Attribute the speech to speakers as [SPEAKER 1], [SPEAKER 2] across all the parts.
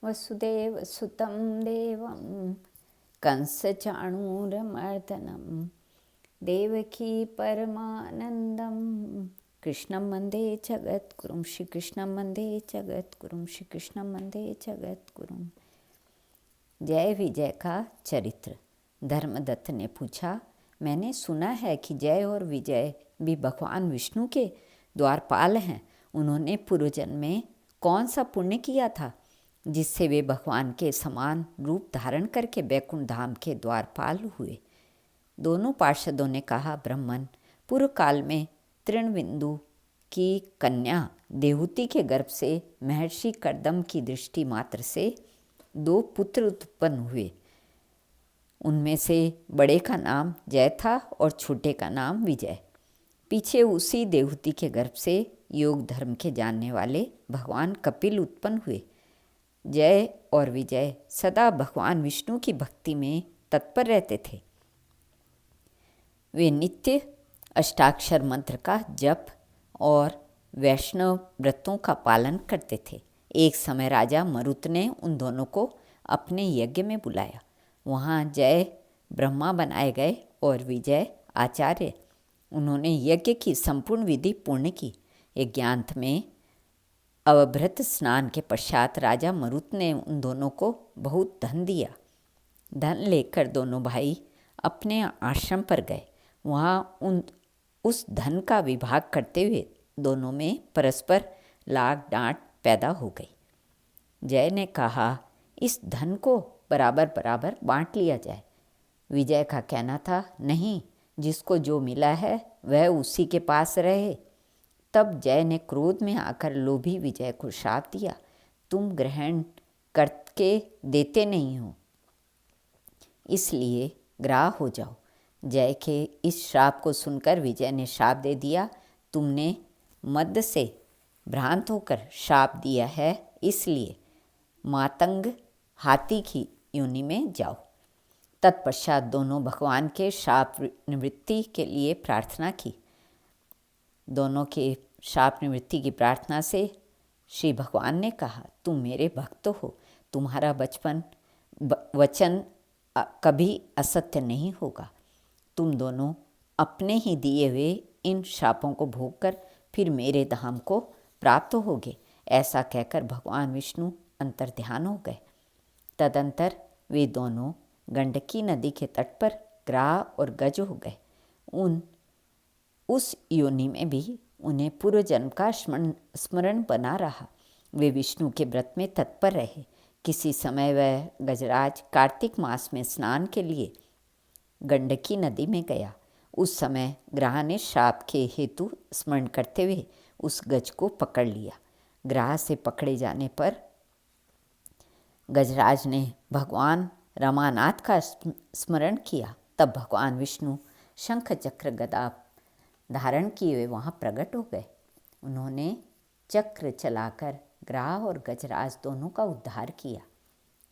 [SPEAKER 1] वसुदेवसुतं देवं कंसचाणूरमर्दनं देवकी परमानंदं कृष्णं वन्दे जगद्गुरुं। श्रीकृष्णं वन्दे जगद्गुरुं। श्रीकृष्णं वन्दे जगद्गुरुं। जय विजय का चरित्र। धर्मदत्त ने पूछा, मैंने सुना है कि जय और विजय भी भगवान विष्णु के द्वारपाल हैं। उन्होंने पूर्व जन्म में कौन सा पुण्य किया था जिससे वे भगवान के समान रूप धारण करके बैकुंठ धाम के द्वारपाल हुए? दोनों पार्षदों ने कहा, ब्राह्मण, पूर्व काल में तृणबिंदु की कन्या देवहूति के गर्भ से महर्षि कर्दम की दृष्टि मात्र से 2 पुत्र उत्पन्न हुए। उनमें से बड़े का नाम जय था और छोटे का नाम विजय। पीछे उसी देवहूति के गर्भ से योग धर्म के जानने वाले भगवान कपिल उत्पन्न हुए। जय और विजय सदा भगवान विष्णु की भक्ति में तत्पर रहते थे। वे नित्य अष्टाक्षर मंत्र का जप और वैष्णव व्रतों का पालन करते थे। एक समय राजा मरुत ने उन दोनों को अपने यज्ञ में बुलाया। वहाँ जय ब्रह्मा बनाए गए और विजय आचार्य। उन्होंने यज्ञ की संपूर्ण विधि पूर्ण की। यज्ञांत में अवभृत स्नान के पश्चात राजा मरुत ने उन दोनों को बहुत धन दिया। धन लेकर दोनों भाई अपने आश्रम पर गए। वहाँ उस धन का विभाग करते हुए दोनों में परस्पर लाग डांट पैदा हो गई। जय ने कहा, इस धन को बराबर बराबर बांट लिया जाए। विजय का कहना था, नहीं, जिसको जो मिला है वह उसी के पास रहे। तब जय ने क्रोध में आकर लोभी विजय को श्राप दिया, तुम ग्रहण करके देते नहीं हो, इसलिए ग्राह हो जाओ। जय के इस श्राप को सुनकर विजय ने श्राप दे दिया, तुमने मद से भ्रांत होकर श्राप दिया है, इसलिए मातंग हाथी की योनि में जाओ। तत्पश्चात दोनों भगवान के श्राप निवृत्ति के लिए प्रार्थना की। दोनों के श्राप निवृत्ति की प्रार्थना से श्री भगवान ने कहा, तुम मेरे भक्त हो, तुम्हारा वचन कभी असत्य नहीं होगा। तुम दोनों अपने ही दिए हुए इन श्रापों को भोग कर फिर मेरे धाम को प्राप्त होगे। ऐसा कहकर भगवान विष्णु अंतर्ध्यान हो गए। तदंतर वे दोनों गंडकी नदी के तट पर ग्राह और गज हो गए। उस योनि में भी उन्हें पूर्व जन्म का स्मरण बना रहा। वे विष्णु के व्रत में तत्पर रहे। किसी समय वह गजराज कार्तिक मास में स्नान के लिए गंडकी नदी में गया। उस समय ग्राह ने श्राप के हेतु स्मरण करते हुए उस गज को पकड़ लिया। ग्राह से पकड़े जाने पर गजराज ने भगवान रमानाथ का स्मरण किया। तब भगवान विष्णु शंख चक्र गदा धारण किए हुए वहाँ प्रकट हो गए। उन्होंने चक्र चलाकर ग्राह और गजराज दोनों का उद्धार किया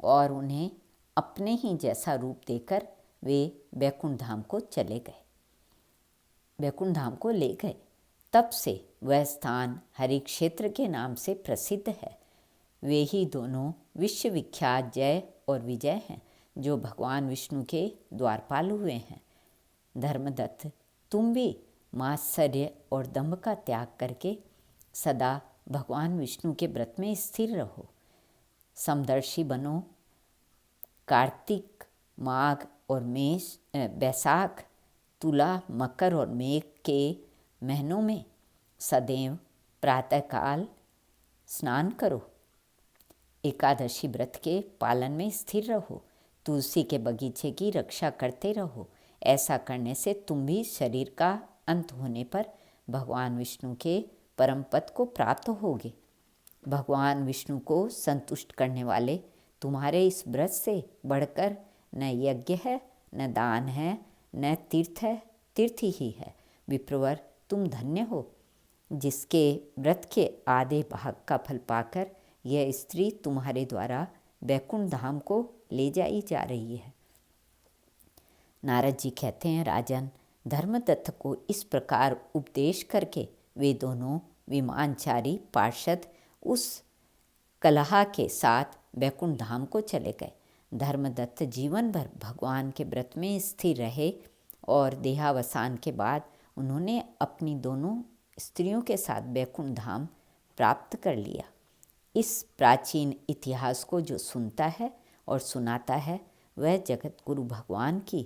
[SPEAKER 1] और उन्हें अपने ही जैसा रूप देकर वे बैकुंठ धाम को चले गए, बैकुंठ धाम को ले गए। तब से वह स्थान हरि क्षेत्र के नाम से प्रसिद्ध है। वे ही दोनों विश्वविख्यात जय और विजय हैं, जो भगवान विष्णु के द्वारपाल हुए हैं। धर्मदत्त, तुम भी मात्सर्य और दंभ का त्याग करके सदा भगवान विष्णु के व्रत में स्थिर रहो। समदर्शी बनो। कार्तिक, माघ और बैसाख, तुला, मकर और मेघ के महीनों में सदैव प्रातःकाल स्नान करो। एकादशी व्रत के पालन में स्थिर रहो। तुलसी के बगीचे की रक्षा करते रहो। ऐसा करने से तुम भी शरीर का अंत होने पर भगवान विष्णु के परम पद को प्राप्त होगे। भगवान विष्णु को संतुष्ट करने वाले तुम्हारे इस व्रत से बढ़कर न यज्ञ है, न दान है, न तीर्थ है, तीर्थ ही है। विप्रवर, तुम धन्य हो, जिसके व्रत के आधे भाग का फल पाकर यह स्त्री तुम्हारे द्वारा बैकुंठ धाम को ले जाई जा रही है। नारद जी कहते हैं, राजन, धर्मदत्त को इस प्रकार उपदेश करके वे दोनों विमानचारी पार्षद उस कलहा के साथ वैकुंठ धाम को चले गए। धर्मदत्त जीवन भर भगवान के व्रत में स्थिर रहे और देहावसान के बाद उन्होंने अपनी दोनों स्त्रियों के साथ वैकुंठ धाम प्राप्त कर लिया। इस प्राचीन इतिहास को जो सुनता है और सुनाता है वह जगत गुरु भगवान की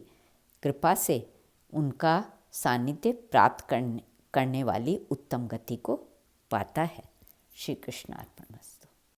[SPEAKER 1] कृपा से उनका सानिध्य प्राप्त करने वाली उत्तम गति को पाता है। श्री कृष्णार्पणमस्तु।